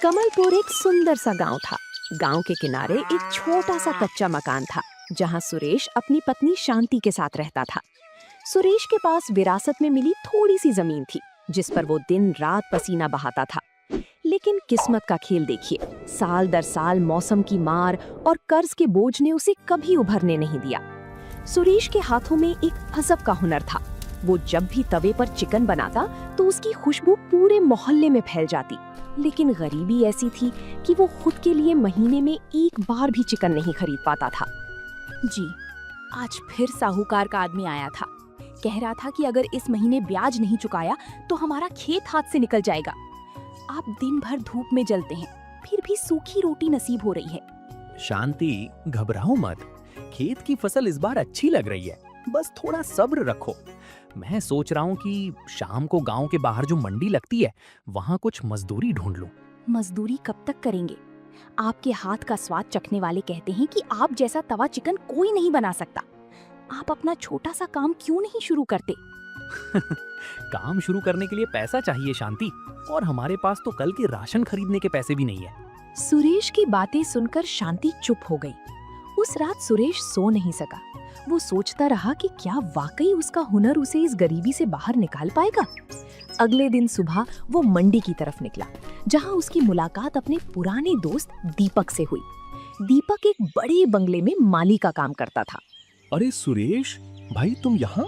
कमलपुर एक सुंदर सा गांव था। गांव के किनारे एक छोटा सा कच्चा मकान था, जहां सुरेश अपनी पत्नी शांति के साथ रहता था। सुरेश के पास विरासत में मिली थोड़ी सी जमीन थी, जिस पर वो दिन रात पसीना बहाता था। लेकिन किस्मत का खेल देखिए, साल दर साल मौसम की मार और कर्ज के बोझ ने उसे कभी उभरने नहीं दिया। सुरेश के हाथों में एक अजब का हुनर था। वो जब भी तवे पर चिकन बनाता तो उसकी खुशबू पूरे मोहल्ले में फैल जाती। लेकिन गरीबी ऐसी थी कि वो खुद के लिए महीने में एक बार भी चिकन नहीं खरीद पाता था। जी, आज फिर साहूकार का आदमी आया था। कह रहा था कि अगर इस महीने ब्याज नहीं चुकाया तो हमारा खेत हाथ से निकल जाएगा। आप दिन भर धूप में जलते हैं, फिर भी सूखी रोटी नसीब हो रही है। शांति, घबराओ मत। खेत की फसल इस बार अच्छी लग रही है, बस थोड़ा सब्र रखो। मैं सोच रहा हूँ कि शाम को गांव के बाहर जो मंडी लगती है, वहाँ कुछ मजदूरी ढूंढ लूं। मजदूरी कब तक करेंगे? आपके हाथ का स्वाद चखने वाले कहते हैं कि आप जैसा तवा चिकन कोई नहीं बना सकता। आप अपना छोटा सा काम क्यों नहीं शुरू करते? काम शुरू करने के लिए पैसा चाहिए शांति, और हमारे पास तो कल के राशन खरीदने के पैसे भी नहीं है। सुरेश की बातें सुनकर शांति चुप हो गई। उस रात सुरेश सो नहीं सका। वो सोचता रहा कि क्या वाकई उसका हुनर उसे इस गरीबी से बाहर निकाल पाएगा। अगले दिन सुबह वो मंडी की तरफ निकला, जहां उसकी मुलाकात अपने पुराने दोस्त दीपक से हुई। दीपक एक बड़े बंगले में माली का काम करता था। अरे सुरेश भाई, तुम यहाँ?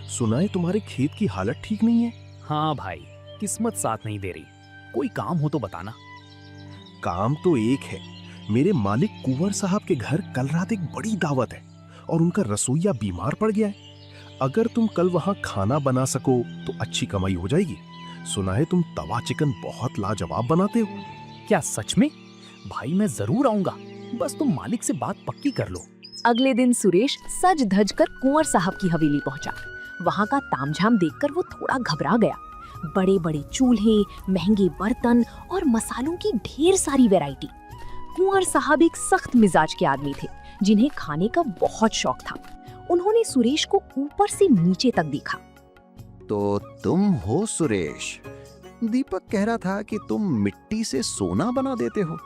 सुना है तुम्हारे खेत की हालत ठीक नहीं है। हाँ भाई, किस्मत साथ नहीं दे रही। कोई काम हो तो बताना। काम तो एक है, मेरे मालिक कुंवर साहब के घर कल रात एक बड़ी दावत है और उनका रसोइया बीमार पड़ गया है। अगर तुम कल वहाँ खाना बना सको तो अच्छी कमाई हो जाएगी। सुना है तुम तवा चिकन बहुत लाजवाब बनाते हो। क्या सच में? भाई मैं जरूर आऊंगा, बस तुम मालिक से बात पक्की कर लो। अगले दिन सुरेश सज धज कर कुंवर साहब की हवेली पहुंचा। वहां का तामझाम देखकर वो थोड़ा घबरा गया। बड़े बड़े चूल्हे, महंगे बर्तन और मसालों की ढेर सारी वैरायटी। कुंवर साहब एक सख्त मिजाज के आदमी थे, जिन्हें खाने का बहुत शौक था। उन्होंने सुरेश को ऊपर से नीचे तक देखा। तो तुम हो सुरेश? दीपक कह रहा था कि तुम मिट्टी से सोना बना देते हो।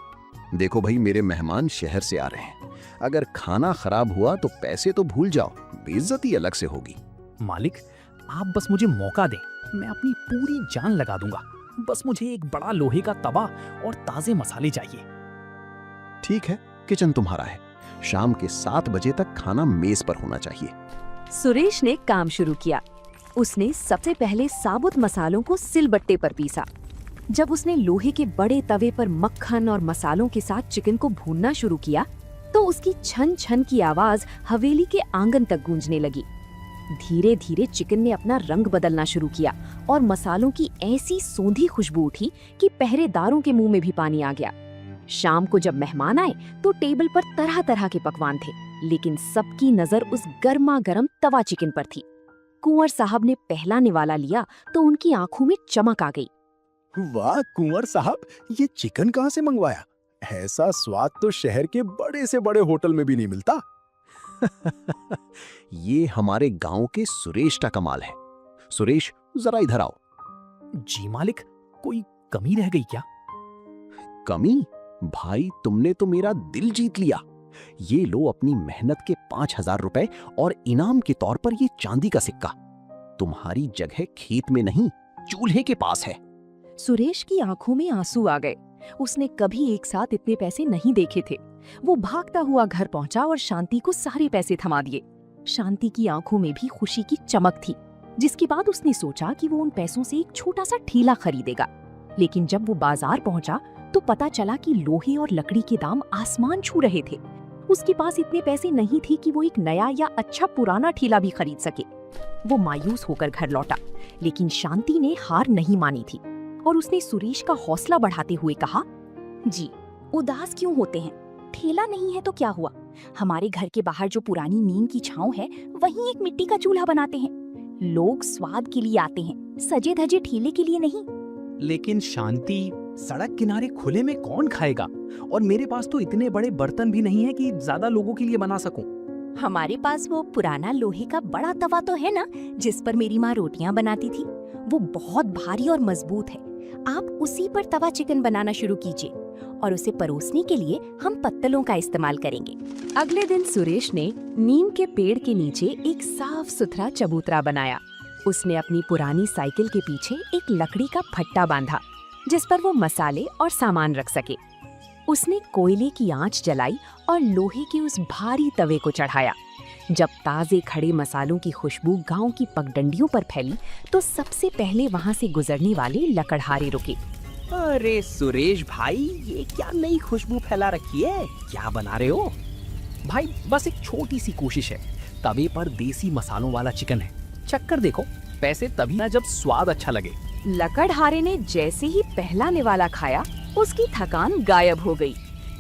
देखो भाई, मेरे मेहमान शहर से आ रहे हैं। अगर खाना खराब हुआ तो पैसे तो भूल जाओ, बेइज्जती अलग से होगी। मालिक, आप बस मुझे मौका दें, मैं अपनी पूरी जान लगा दूंगा। बस मुझे एक बड़ा लोहे का तवा और ताजे मसाले चाहिए। ठीक है, किचन तुम्हारा है। शाम के 7 बजे तक खाना मेज पर होना चाहिए। सुरेश ने काम शुरू किया। उसने सबसे पहले साबुत मसालों को सिलबट्टे पर पीसा। जब उसने लोहे के बड़े तवे पर मक्खन और मसालों के साथ चिकन को भूनना शुरू किया, तो उसकी छन छन की आवाज हवेली के आंगन तक गूंजने लगी। धीरे धीरे चिकन ने अपना रंग बदलना शुरू किया और मसालों की ऐसी सोंधी खुशबू उठी कि पहरेदारों के मुंह में भी पानी आ गया। शाम को जब मेहमान आए तो टेबल पर तरह तरह के पकवान थे, लेकिन सबकी नजर उस गर्मा गर्म तवा चिकन पर थी। कुंवर साहब ने पहला निवाला लिया तो उनकी आंखों में चमक आ गई। वाह कुंवर साहब, ये चिकन कहाँ से मंगवाया? ऐसा स्वाद तो शहर के बड़े से बड़े होटल में भी नहीं मिलता। ये हमारे गांव के सुरेश का कमाल है। सुरेश, जरा इधर आओ। जी मालिक, कोई कमी रह गई क्या? कमी? भाई, तुमने तो मेरा दिल जीत लिया। ये लो अपनी मेहनत के 5000 रुपए और इनाम के तौर पर ये चांदी का सिक्का। तुम्हारी जगह खेत में नहीं, चूल्हे के पास है। सुरेश की आंखों में आंसू आ गए। उसने कभी एक साथ इतने पैसे नहीं देखे थे। वो भागता हुआ घर पहुंचा और शांति को सारे पैसे थमा दिए। शांति की आंखों में भी खुशी की चमक थी, जिसके बाद उसने सोचा कि वो उन पैसों से एक छोटा सा ठेला खरीदेगा। लेकिन जब वो बाजार पहुंचा तो पता चला कि लोहे और लकड़ी के दाम आसमान छू रहे थे। उसके पास इतने पैसे नहीं थे कि वो एक नया या अच्छा पुराना ठेला भी खरीद सके। वो मायूस होकर घर लौटा, लेकिन शांति ने हार नहीं मानी थी और उसने सुरेश का हौसला बढ़ाते हुए कहा, जी, उदास क्यों होते हैं? ठेला नहीं है तो क्या हुआ? हमारे घर के बाहर जो पुरानी नीम की छांव है, वहीं एक मिट्टी का चूल्हा बनाते हैं। लोग स्वाद के लिए आते हैं, सजे धजे ठेले के लिए नहीं। लेकिन शांति, सड़क किनारे खुले में कौन खाएगा? और मेरे पास तो इतने बड़े बर्तन भी नहीं है कि ज्यादा लोगों के लिए बना सकूं। हमारे पास वो पुराना लोहे का बड़ा तवा तो है ना, जिस पर मेरी माँ रोटियां बनाती थी। वो बहुत भारी और मजबूत है, आप उसी पर तवा चिकन बनाना शुरू कीजिए और उसे परोसने के लिए हम पत्तलों का इस्तेमाल करेंगे। अगले दिन सुरेश ने नीम के पेड़ के नीचे एक साफ सुथरा चबूतरा बनाया। उसने अपनी पुरानी साइकिल के पीछे एक लकड़ी का फट्टा बांधा जिस पर वो मसाले और सामान रख सके। उसने कोयले की आंच जलाई और लोहे के उस भारी तवे को चढ़ाया। जब ताजे खड़े मसालों की खुशबू गांव की पगडंडियों पर फैली तो सबसे पहले वहां से गुजरने वाले लकड़हारे रुके। अरे सुरेश भाई, ये क्या नई खुशबू फैला रखी है? क्या बना रहे हो? भाई बस एक छोटी सी कोशिश है। तवे पर देसी मसालों वाला चिकन है, चक्कर देखो। वैसे तभी ना जब स्वाद अच्छा लगे। लकड़हारे ने जैसे ही पहला निवाला खाया उसकी थकान गायब हो गई।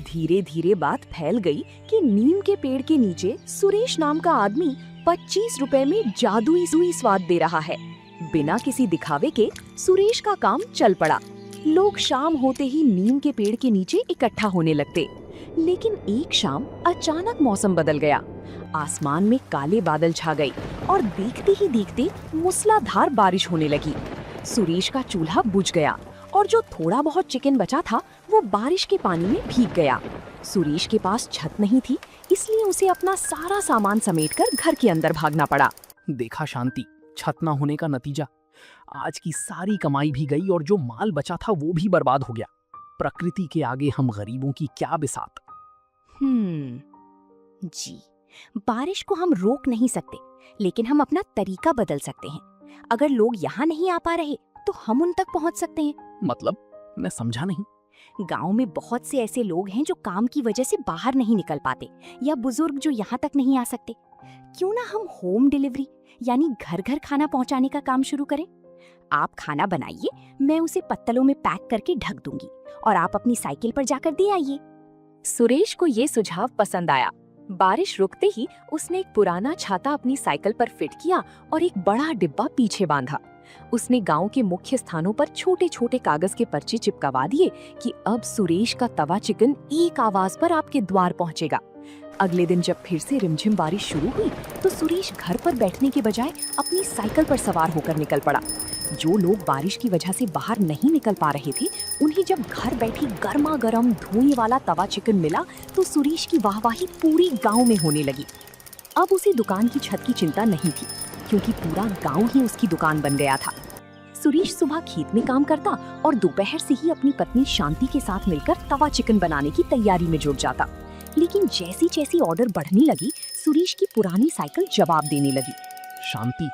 धीरे धीरे बात फैल गई कि नीम के पेड़ के नीचे सुरेश नाम का आदमी 25 रुपए में जादुई स्वाद दे रहा है। बिना किसी दिखावे के सुरेश का काम चल पड़ा। लोग शाम होते ही नीम के पेड़ के नीचे इकट्ठा होने लगते। लेकिन एक शाम अचानक मौसम बदल गया। आसमान में काले बादल छा गए और देखते ही देखते मूसलाधार बारिश होने लगी। सुरेश का चूल्हा बुझ गया और जो थोड़ा बहुत चिकन बचा था वो बारिश के पानी में भीग गया। सुरेश के पास छत नहीं थी, इसलिए उसे अपना सारा सामान समेटकर घर के अंदर भागना पड़ा। देखा शांति, छत ना होने का नतीजा। आज की सारी कमाई भी गई और जो माल बचा था वो भी बर्बाद हो गया। प्रकृति के आगे हम गरीबों की क्या बिसात। जी, बारिश को हम रोक नहीं सकते, लेकिन हम अपना तरीका बदल सकते हैं। अगर लोग यहाँ नहीं आ पा रहे तो हम उन तक पहुँच सकते हैं। मतलब, मैं समझा नहीं। गांव में बहुत से ऐसे लोग हैं जो काम की वजह से बाहर नहीं निकल पाते या बुजुर्ग जो यहाँ तक नहीं आ सकते। क्यों ना हम होम डिलीवरी यानी घर घर खाना पहुँचाने का काम शुरू करें। आप खाना बनाइए, मैं उसे पत्तलों में पैक करके ढक दूंगी और आप अपनी साइकिल पर जाकर दे आइए। सुरेश को ये सुझाव पसंद आया। बारिश रुकते ही उसने एक पुराना छाता अपनी साइकिल पर फिट किया और एक बड़ा डिब्बा पीछे बांधा। उसने गांव के मुख्य स्थानों पर छोटे छोटे कागज के पर्चे चिपकवा दिए कि अब सुरेश का तवा चिकन एक आवाज पर आपके द्वार पहुंचेगा। अगले दिन जब फिर से रिमझिम बारिश शुरू हुई तो सुरेश घर पर बैठने के बजाय अपनी साइकिल पर सवार होकर निकल पड़ा। जो लोग बारिश की वजह से बाहर नहीं निकल पा रहे थे, उन्हें जब घर बैठी गर्मा गर्म धुएं वाला तवा चिकन मिला तो सुरेश की वाहवाही पूरी गांव में होने लगी। अब उसे दुकान की छत की चिंता नहीं थी, क्योंकि पूरा गांव ही उसकी दुकान बन गया था। सुरेश सुबह खेत में काम करता और दोपहर से ही अपनी पत्नी शांति के साथ मिलकर तवा चिकन बनाने की तैयारी में जुट जाता। लेकिन जैसी जैसी ऑर्डर बढ़ने लगी, सुरेश की पुरानी साइकिल जवाब देने लगी। शांति,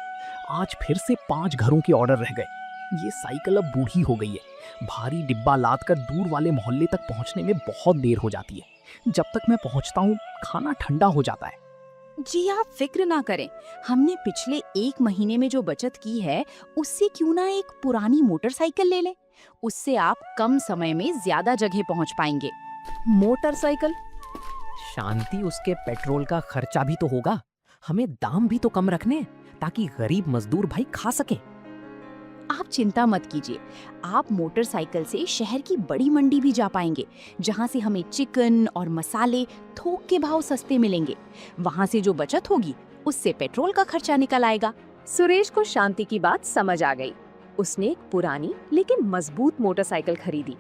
आज फिर से 5 घरों के ऑर्डर रह गए। ये साइकिल अब बूढ़ी हो गई है। भारी डिब्बा लादकर दूर वाले मोहल्ले तक पहुंचने में बहुत देर हो जाती है। जब तक मैं पहुंचता हूँ खाना ठंडा हो जाता है। जी आप फिक्र ना करें, हमने पिछले 1 महीने में जो बचत की है उससे क्यों ना एक पुरानी मोटरसाइकिल ले लें। उससे आप कम समय में ज्यादा जगह पहुंच पाएंगे। मोटरसाइकिल? शांति, उसके पेट्रोल का खर्चा भी तो होगा। हमें दाम भी तो कम रखने ताकि गरीब मजदूर भाई खा सके। आप चिंता मत कीजिए, आप मोटरसाइकिल से शहर की बड़ी मंडी भी जा पाएंगे, जहां से हमें चिकन और मसाले थोक के भाव सस्ते मिलेंगे। वहां से जो बचत होगी उससे पेट्रोल का खर्चा निकल आएगा। सुरेश को शांति की बात समझ आ गई। उसने एक पुरानी लेकिन मजबूत मोटरसाइकिल खरीदी।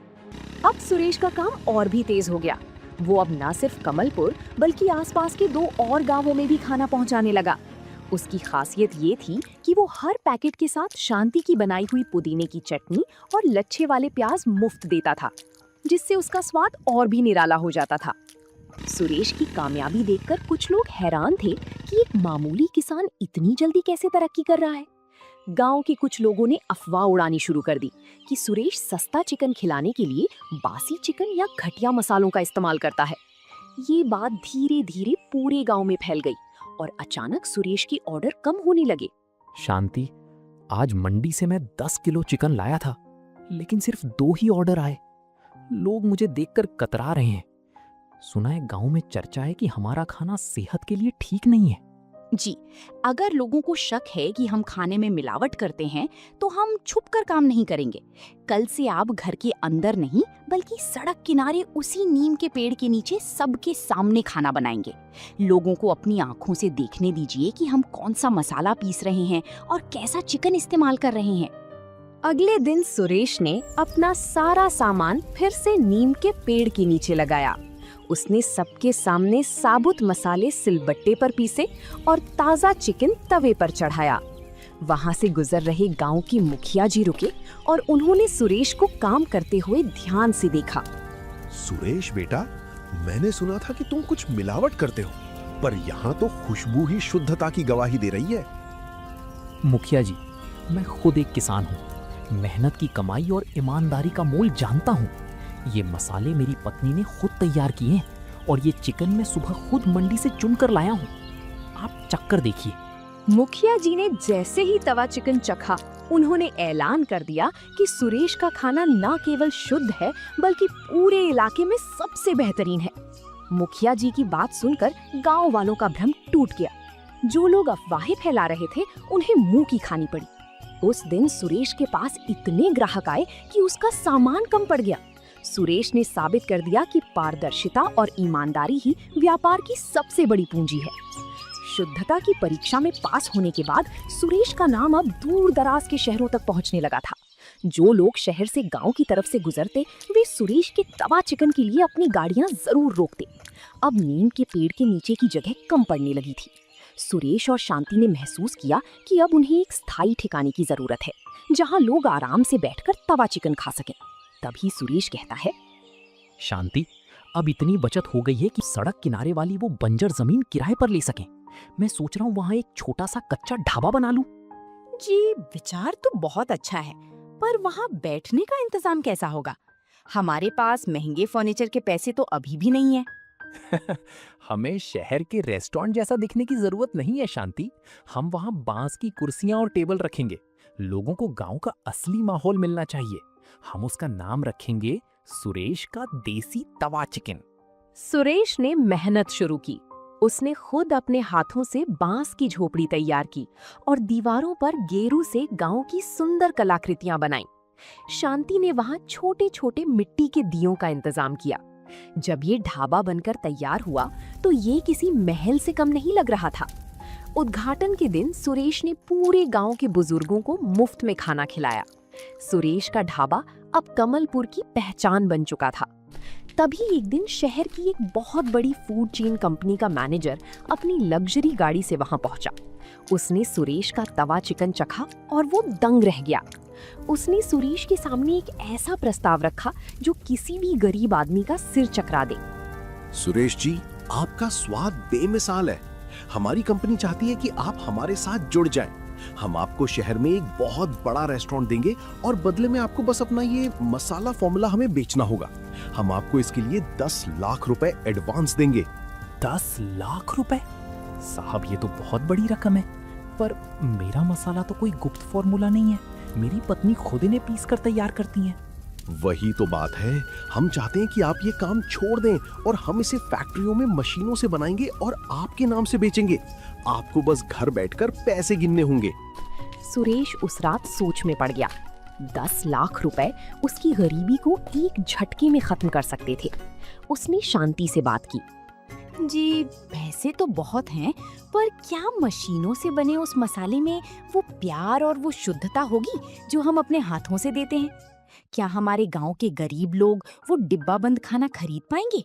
अब सुरेश का काम और भी तेज हो गया। वो अब न सिर्फ कमलपुर बल्कि आसपास के 2 और गांवों में भी खाना पहुंचाने लगा। उसकी खासियत ये थी कि वो हर पैकेट के साथ शांति की बनाई हुई पुदीने की चटनी और लच्छे वाले प्याज मुफ्त देता था, जिससे उसका स्वाद और भी निराला हो जाता था। सुरेश की कामयाबी देखकर कुछ लोग हैरान थे कि एक मामूली किसान इतनी जल्दी कैसे तरक्की कर रहा है। गांव के कुछ लोगों ने अफवाह उड़ानी शुरू कर दी कि सुरेश सस्ता चिकन खिलाने के लिए बासी चिकन या घटिया मसालों का इस्तेमाल करता है। ये बात धीरे धीरे पूरे गांव में फैल गई और अचानक सुरेश के ऑर्डर कम होने लगे। शांति, आज मंडी से मैं 10 किलो चिकन लाया था, लेकिन सिर्फ 2 ही ऑर्डर आए। लोग मुझे देखकर कतरा रहे हैं। सुना है गांव में चर्चा है कि हमारा खाना सेहत के लिए ठीक नहीं है। जी, अगर लोगों को शक है कि हम खाने में मिलावट करते हैं तो हम छुपकर काम नहीं करेंगे। कल से आप घर के अंदर नहीं बल्कि सड़क किनारे उसी नीम के पेड़ के नीचे सबके सामने खाना बनाएंगे। लोगों को अपनी आंखों से देखने दीजिए कि हम कौन सा मसाला पीस रहे हैं और कैसा चिकन इस्तेमाल कर रहे हैं। अगले दिन सुरेश ने अपना सारा सामान फिर से नीम के पेड़ के नीचे लगाया। उसने सबके सामने साबुत मसाले सिलबट्टे पर पीसे और ताजा चिकन तवे पर चढ़ाया। वहां से गुजर रहे गांव की मुखिया जी रुके और उन्होंने सुरेश को काम करते हुए ध्यान से देखा। सुरेश बेटा, मैंने सुना था कि तुम कुछ मिलावट करते हो, पर यहाँ तो खुशबू ही शुद्धता की गवाही दे रही है। मुखिया जी, मैं खुद एक किसान हूँ। मेहनत की कमाई और ईमानदारी का मोल जानता हूँ। ये मसाले मेरी पत्नी ने खुद तैयार किए हैं और ये चिकन मैं सुबह खुद मंडी से चुन कर लाया हूँ। आप चक्कर देखिए। मुखिया जी ने जैसे ही तवा चिकन चखा, उन्होंने ऐलान कर दिया कि सुरेश का खाना न केवल शुद्ध है बल्कि पूरे इलाके में सबसे बेहतरीन है। मुखिया जी की बात सुनकर गांव वालों का भ्रम टूट गया। जो लोग अफवाहें फैला रहे थे, उन्हें मुंह की खानी पड़ी। उस दिन सुरेश के पास इतने ग्राहक आए कि उसका सामान कम पड़ गया। सुरेश ने साबित कर दिया कि पारदर्शिता और ईमानदारी ही व्यापार की सबसे बड़ी पूंजी है। शुद्धता की परीक्षा में पास होने के बाद सुरेश का नाम अब दूर दराज के शहरों तक पहुंचने लगा था। जो लोग शहर से गांव की तरफ से गुजरते, वे सुरेश के तवा चिकन के लिए अपनी गाड़ियां जरूर रोकते। अब नीम के पेड़ के नीचे की जगह कम पड़ने लगी थी। सुरेश और शांति ने महसूस किया कि अब उन्हें एक स्थायी ठिकाने की जरूरत है, जहां लोग आराम से बैठकर तवा चिकन खा सकें। तभी सुरेश कहता है, शांति, अब इतनी बचत हो गई है कि सड़क किनारे वाली वो बंजर जमीन किराए पर ले सकें। मैं सोच रहा हूँ वहाँ एक छोटा सा कच्चा ढाबा बना लूं। जी, विचार तो बहुत अच्छा है, पर वहाँ बैठने का इंतजाम कैसा होगा? हमारे पास महंगे फर्नीचर के पैसे तो अभी भी नहीं है। हमें शहर के रेस्टोरेंट जैसा दिखने की जरूरत नहीं है शांति। हम वहाँ बांस की कुर्सियां और टेबल रखेंगे। लोगों को गांव का असली माहौल मिलना चाहिए। हम उसका नाम रखेंगे सुरेश का देसी तवा चिकन। सुरेश ने मेहनत शुरू की। उसने खुद अपने हाथों से बांस की झोपड़ी तैयार की और दीवारों पर गेरू से गांव की सुंदर कलाकृतियां बनाईं। शांति ने वहां छोटे छोटे मिट्टी के दियों का इंतजाम किया। जब ये ढाबा बनकर तैयार हुआ तो ये किसी महल से कम नहीं लग रहा था। उद्घाटन के दिन सुरेश ने पूरे गांव के बुजुर्गों को मुफ्त में खाना खिलाया। सुरेश का ढाबा अब कमलपुर की पहचान बन चुका था। तभी एक दिन शहर की एक बहुत बड़ी फूड चेन कंपनी का मैनेजर अपनी लग्जरी गाड़ी से वहां पहुंचा। उसने सुरेश का तवा चिकन चखा और वो दंग रह गया। उसने सुरेश के सामने एक ऐसा प्रस्ताव रखा जो किसी भी गरीब आदमी का सिर चकरा दे। सुरेश जी, आपका स्वाद बेमिसाल है। हमारी कंपनी चाहती है कि आप हमारे साथ जुड़ जाएं। हम आपको शहर में एक बहुत बड़ा रेस्टोरेंट देंगे और बदले में आपको बस अपना ये मसाला फॉर्मूला हमें बेचना होगा। हम आपको इसके लिए 10 लाख रुपए एडवांस देंगे। 10 लाख रुपए? साहब, ये तो बहुत बड़ी रकम है। पर मेरा मसाला तो कोई गुप्त फॉर्मूला नहीं है। मेरी पत्नी खुद इन्हें पीस कर तैयार करती हैं। वही तो बात है। हम चाहते हैं कि आप ये काम छोड़ दें और हम इसे फैक्ट्रियों में मशीनों से बनाएंगे और आपके नाम से बेचेंगे। आपको बस घर बैठकर पैसे गिनने होंगे। सुरेश उस रात सोच में पड़ गया। 10 लाख रुपए उसकी गरीबी को एक झटके में खत्म कर सकते थे। उसने शांति से बात की। जी, पैसे तो बहुत हैं, पर क्या मशीनों से बने उस मसाले में वो प्यार और वो शुद्धता होगी जो हम अपने हाथों से देते हैं? क्या हमारे गांव के गरीब लोग वो डिब्बा बंद खाना खरीद पाएंगे?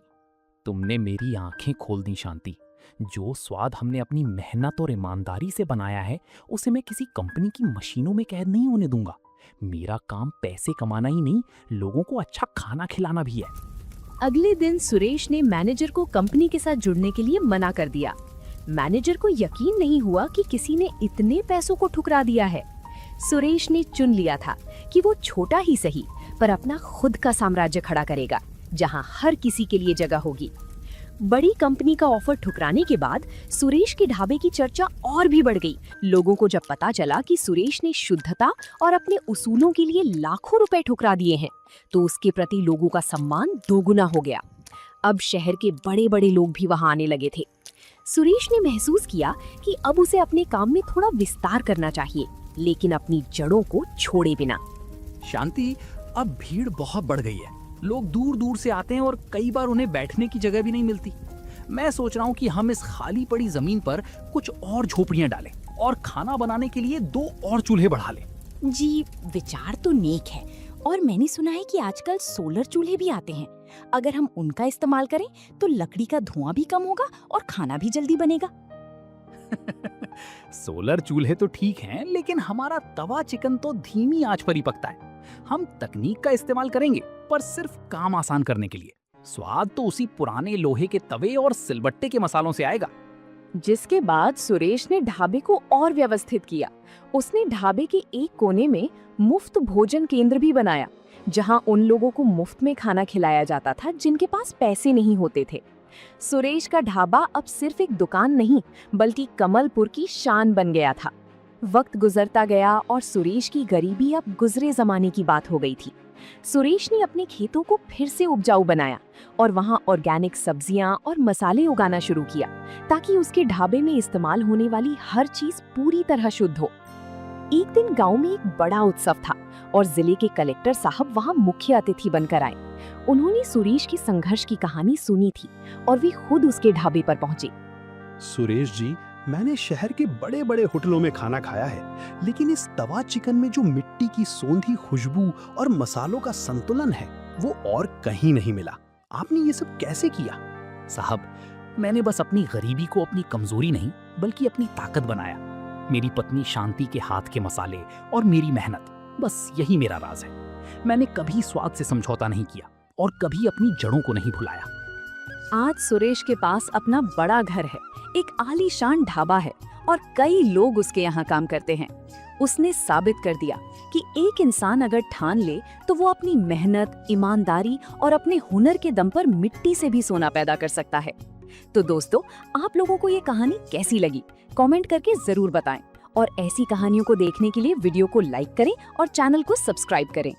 तुमने मेरी आंखें खोल दी शांति। जो स्वाद हमने अपनी मेहनत और ईमानदारी से बनाया है, उसे मैं किसी कंपनी की मशीनों में कैद नहीं होने दूंगा। मेरा काम पैसे कमाना ही नहीं, लोगों को अच्छा खाना खिलाना भी है। अगले दिन सुरेश ने मैनेजर को कंपनी के साथ जुड़ने के लिए मना कर दिया। मैनेजर को यकीन नहीं हुआ कि किसी ने इतने पैसों को ठुकरा दिया है। सुरेश ने चुन लिया था कि वो छोटा ही सही, पर अपना खुद का साम्राज्य खड़ा करेगा, जहां हर किसी के लिए जगह होगी। बड़ी कंपनी का ऑफर ठुकराने के बाद सुरेश के ढाबे की चर्चा और भी बढ़ गई। लोगों को जब पता चला कि सुरेश ने शुद्धता और अपने उसूलों के लिए लाखों रुपए ठुकरा दिए हैं, तो उसके प्रति लोगों का सम्मान दोगुना हो गया। अब शहर के बड़े बड़े लोग भी वहां आने लगे थे। सुरेश ने महसूस किया कि अब उसे अपने काम में थोड़ा विस्तार करना चाहिए, लेकिन अपनी जड़ों को छोड़े बिना। शांति, अब भीड़ बहुत बढ़ गई है। लोग दूर दूर से आते हैं और कई बार उन्हें बैठने की जगह भी नहीं मिलती। मैं सोच रहा हूँ कि हम इस खाली पड़ी जमीन पर कुछ और झोपड़ियां डालें और खाना बनाने के लिए 2 और चूल्हे बढ़ा लें। जी, विचार तो नेक है और मैंने सुना है कि आजकल सोलर चूल्हे भी आते हैं। अगर हम उनका इस्तेमाल करें तो लकड़ी का धुआं भी कम होगा और खाना भी जल्दी बनेगा। सोलर चूल्हे तो ठीक हैं, लेकिन हमारा तवा चिकन तो धीमी आंच पर ही पकता है। हम तकनीक का इस्तेमाल करेंगे, पर सिर्फ काम आसान करने के लिए। स्वाद तो उसी पुराने लोहे के तवे और सिलबट्टे के मसालों से आएगा। जिसके बाद सुरेश ने ढाबे को और व्यवस्थित किया। उसने ढाबे के एक कोने में मुफ्त भोजन केंद्र भी बनाया, जहां उन लोगों को मुफ्त में खाना खिलाया जाता था जिनके पास पैसे नहीं होते थे। सुरेश का ढाबा अब सिर्फ एक दुकान नहीं, बल्कि कमलपुर की शान बन गया था। वक्त गुजरता गया और सुरेश की गरीबी अब गुजरे जमाने की बात हो गई थी। सुरेश ने अपने खेतों को फिर से उपजाऊ बनाया और वहां ऑर्गेनिक सब्जियां और मसाले उगाना शुरू किया, ताकि उसके ढाबे में इस्तेमाल होने वाली हर चीज पूरी तरह शुद्ध हो। एक दिन गांव में एक बड़ा उत्सव था और जिले के कलेक्टर साहब वहां मुख्य अतिथि बनकर आए। उन्होंने सुरेश की संघर्ष की कहानी सुनी थी और वे खुद उसके ढाबे पर पहुंचे। सुरेश जी, मैंने शहर के बड़े बड़े होटलों में खाना खाया है, लेकिन इस तवा चिकन में जो मिट्टी की सोंधी खुशबू और मसालों का संतुलन है, वो और कहीं नहीं मिला। आपने ये सब कैसे किया? साहब, मैंने बस अपनी गरीबी को अपनी कमजोरी नहीं, बल्कि अपनी ताकत बनाया। मेरी पत्नी शांति के हाथ के मसाले और मेरी मेहनत, बस यही मेरा राज है। मैंने कभी स्वाद से समझौता नहीं किया और कभी अपनी जड़ों को नहीं भुलाया। आज सुरेश के पास अपना बड़ा घर है, एक आलीशान ढाबा है और कई लोग उसके यहाँ काम करते हैं। उसने साबित कर दिया कि एक इंसान अगर ठान ले तो वो अपनी मेहनत, ईमानदारी और अपने हुनर के दम पर मिट्टी से भी सोना पैदा कर सकता है। तो दोस्तों, आप लोगों को ये कहानी कैसी लगी? कमेंट करके जरूर बताएं और ऐसी कहानियों को देखने के लिए वीडियो को लाइक करें और चैनल को सब्सक्राइब करें।